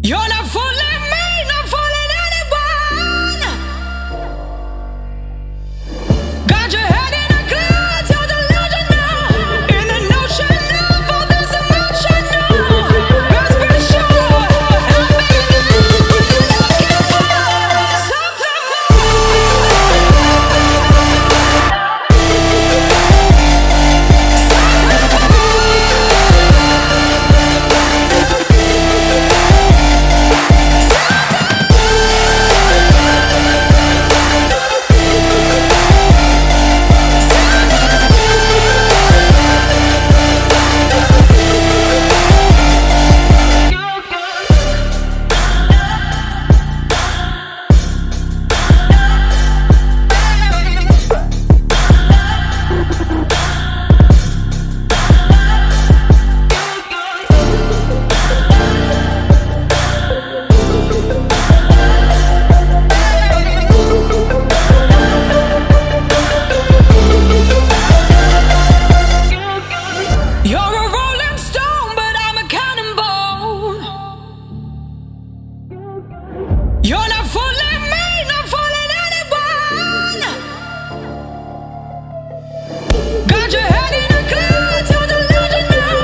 You're not fooling me, not fooling anyone. Got your head in a cloud, so delusional. In an ocean of all this emotional. Best be sure, I'll be there when you're looking for something You're not fooling me, not fooling anyone. Got your head in a cloud, so delusional.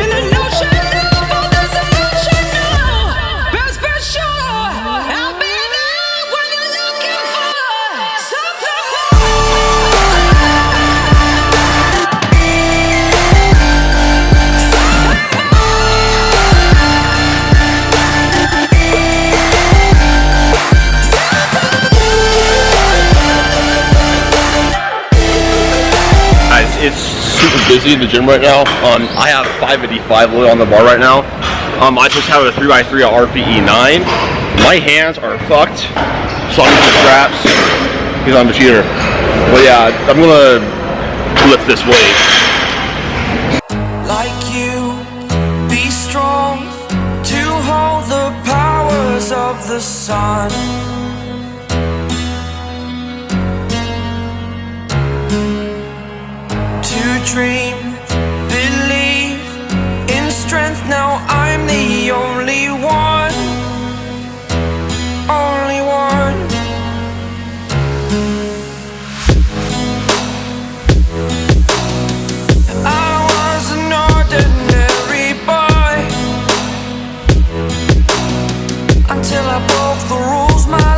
In an ocean of all this emotional. Best be sure, I'll be there when you're looking for something It's super busy in the gym right now. I have 585 oil on the bar right now. I just have a 3x3 at RPE 9. My hands are fucked, so I'm using straps because I'm a cheater. But yeah, I'm gonna lift this weight. Like you, be strong to hold the powers of the sun. Dream, believe in strength. Now I'm the only one, only one. I was an ordinary boy until I broke the rules. My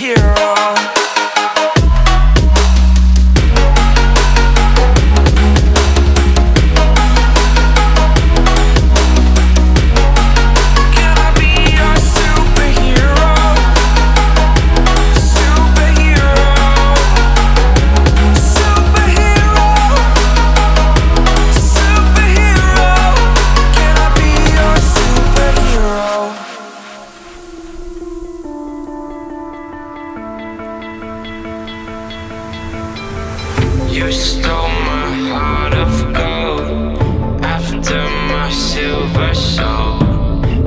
superhero. Can I be your superhero? Superhero. Superhero. Superhero. Can I be your superhero? You stole my heart of gold after my silver soul.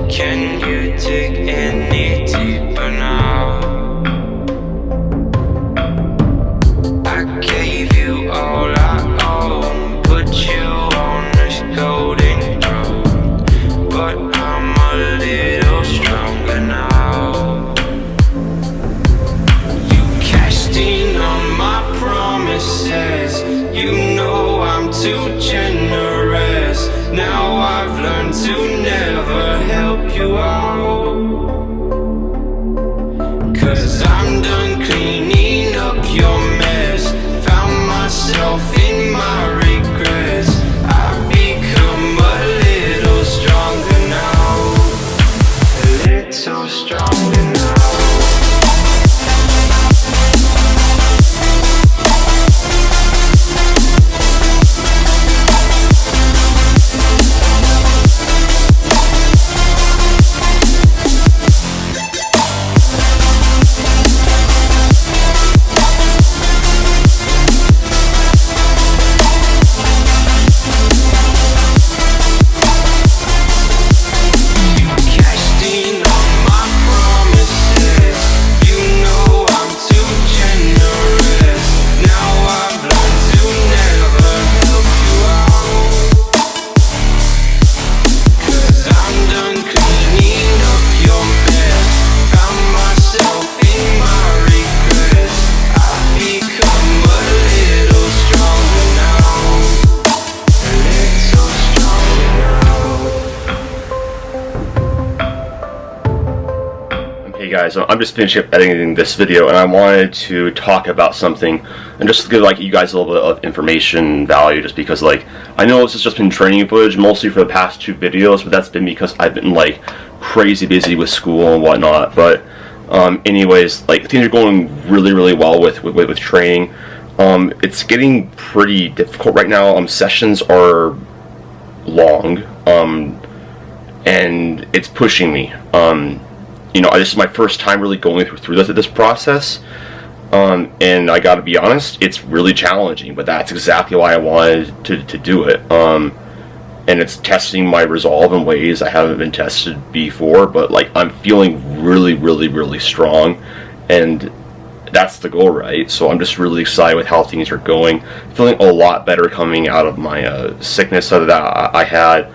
Can you dig any deeper now? I gave you all I own, put you on this golden throne, but I'm a little stronger now. You cashed in on my promises. You know I'm too generous. Now I've learned to never help you out. 'Cause I'm done cleaning up your mess. Found myself in my regrets. I've become a little stronger now. A little stronger now. Hey guys, I'm just finishing up editing this video, and I wanted to talk about something and just give like you guys a little bit of information value, just because like I know this has just been training footage mostly for the past 2 videos, but that's been because I've been like crazy busy with school and whatnot. But anyways, like things are going really well with training. It's getting pretty difficult right now. Sessions are long, and it's pushing me. You know, this is my first time really going through this process, and I gotta be honest, it's really challenging, but that's exactly why I wanted to do it. And it's testing my resolve in ways I haven't been tested before, but like I'm feeling really strong, and that's the goal, right? So I'm just really excited with how things are going. Feeling a lot better coming out of my sickness that I had.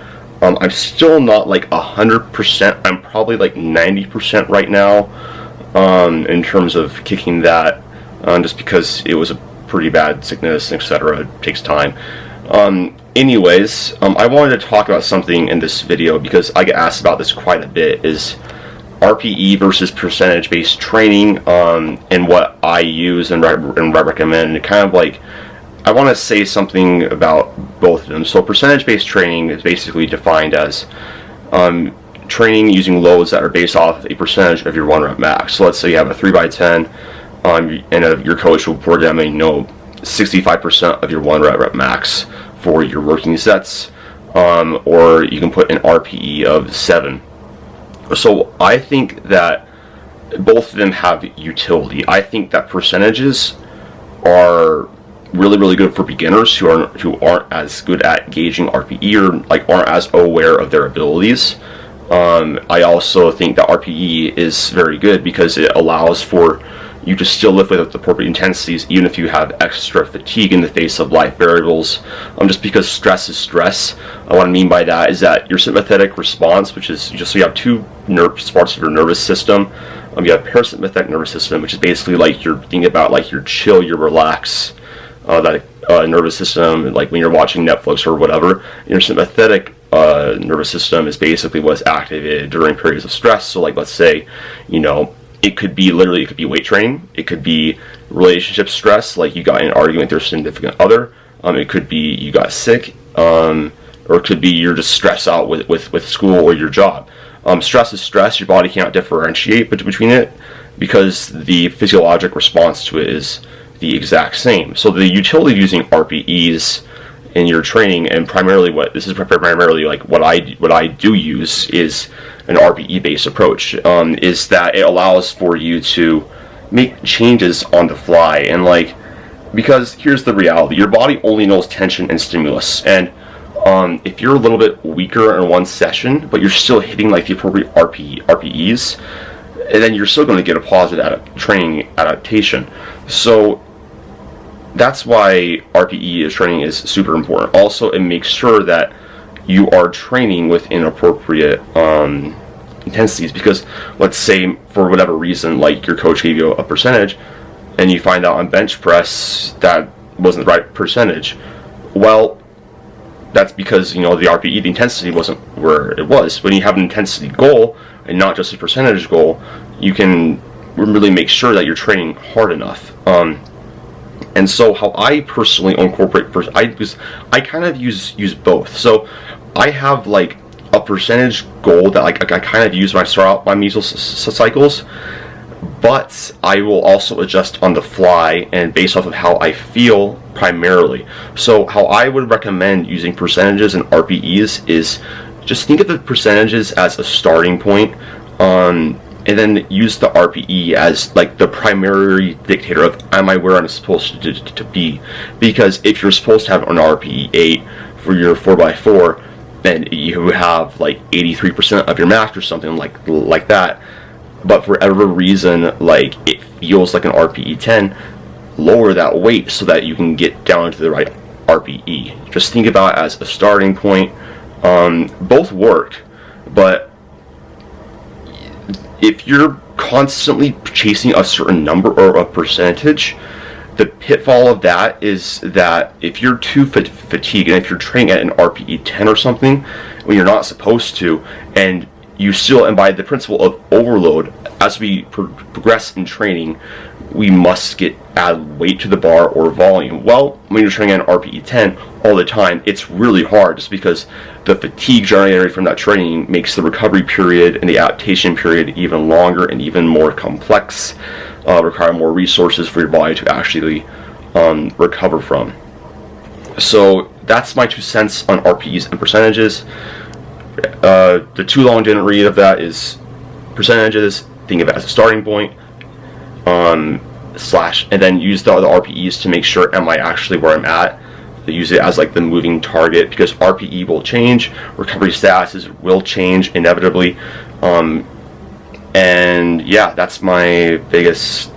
I'm still not like 100%. I'm probably like 90% right now, in terms of kicking that, just because it was a pretty bad sickness, etc. It takes time. Anyways, I wanted to talk about something in this video because I get asked about this quite a bit, is RPE versus percentage-based training, and what I use and recommend. And kind of like, I want to say something about both of them. So percentage-based training is basically defined as training using loads that are based off a percentage of your 1 rep max. So let's say you have a 3x10, and your coach will program, you know, 65% of your 1 rep max for your working sets, or you can put an RPE of 7. So I think that both of them have utility. I think that percentages are really good for beginners who aren't as good at gauging RPE, or like aren't as aware of their abilities. I also think that RPE is very good because it allows for you to still lift with the appropriate intensities even if you have extra fatigue in the face of life variables, just because stress is stress. What I mean by that is that your sympathetic response, which is just, so you have 2 parts of your nervous system. You have parasympathetic nervous system, which is basically like you're thinking about like your chill, your relax, that nervous system, like when you're watching Netflix or whatever. Your sympathetic nervous system is basically what's activated during periods of stress. So like, let's say, you know, It could be literally, it could be weight training. It could be relationship stress, like you got in an argument with your significant other. It could be you got sick, or it could be you're just stressed out with school or your job. Stress is stress. Your body cannot differentiate between it because the physiologic response to it is the exact same. So the utility of using RPEs in your training, and primarily what I do use is an RPE based approach, is that it allows for you to make changes on the fly. And like, because here's the reality, your body only knows tension and stimulus, and if you're a little bit weaker in one session but you're still hitting like the appropriate RPEs, and then you're still going to get a positive training adaptation. So that's why RPE training is super important. Also, it makes sure that you are training within appropriate intensities, because let's say for whatever reason, like your coach gave you a percentage and you find out on bench press that wasn't the right percentage. Well, that's because, you know, the RPE, the intensity wasn't where it was. When you have an intensity goal and not just a percentage goal, you can really make sure that you're training hard enough. And so how I personally incorporate, I kind of use both. So I have like a percentage goal that like I kind of use when I start out my mesocycles, but I will also adjust on the fly and based off of how I feel primarily. So how I would recommend using percentages and RPEs is just think of the percentages as a starting point, and then use the RPE as like the primary dictator of am I where I'm supposed to be. Because if you're supposed to have an RPE 8 for your 4x4 and you have like 83% of your max or something like that, but for whatever reason like it feels like an RPE 10, lower that weight so that you can get down to the right RPE. Just think about it as a starting point. Both work, but if you're constantly chasing a certain number or a percentage, the pitfall of that is that if you're too fatigued and if you're training at an RPE 10 or something when you're not supposed to, and you still imbibe the principle of overload, as we progress in training, we must add weight to the bar or volume. Well, when you're training at an RPE 10 all the time, it's really hard just because the fatigue generated from that training makes the recovery period and the adaptation period even longer and even more complex, require more resources for your body to actually recover from. So that's my 2 cents on RPEs and percentages. The too long didn't read of that is percentages, think of it as a starting point, and then use the other RPEs to make sure am I actually where I'm at. Use it as like the moving target, because RPE will change, recovery statuses will change inevitably, and yeah, that's my biggest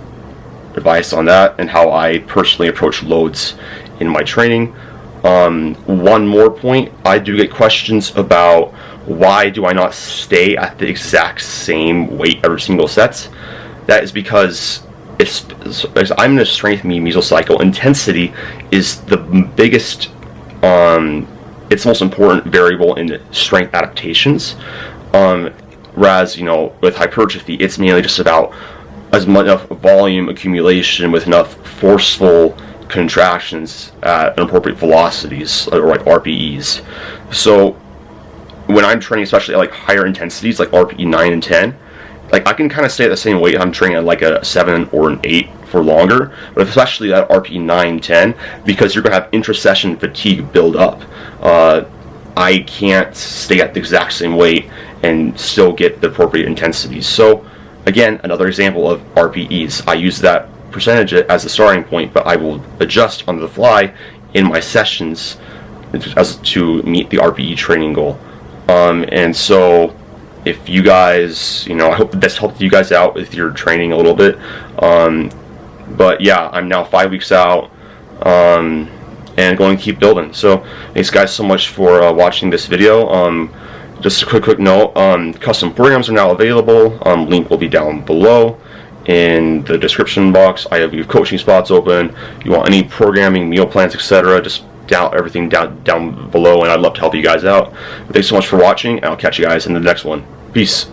advice on that and how I personally approach loads in my training. One more point, I do get questions about why do I not stay at the exact same weight every single sets. That is because I'm in a strength mesocycle. Intensity is the biggest, it's the most important variable in strength adaptations. Whereas, you know, with hypertrophy, it's mainly just about as much enough volume accumulation with enough forceful contractions at appropriate velocities, or like RPEs. So when I'm training, especially at like higher intensities, like RPE 9 and 10, like I can kind of stay at the same weight if I'm training at like a 7 or an 8 for longer, but especially at RPE 9, 10, because you're going to have intra-session fatigue build up. I can't stay at the exact same weight and still get the appropriate intensities. So again, another example of RPEs. I use that percentage as the starting point, but I will adjust on the fly in my sessions as to meet the RPE training goal. And so if you guys, you know, I hope this helped you guys out with your training a little bit. But yeah, I'm now 5 weeks out, and going to keep building. So thanks guys so much for watching this video. Just a quick note, custom programs are now available. Link will be down below in the description box. We have coaching spots open. You want any programming, meal plans, etc., just everything down below, and I'd love to help you guys out. But thanks so much for watching, and I'll catch you guys in the next one. Peace.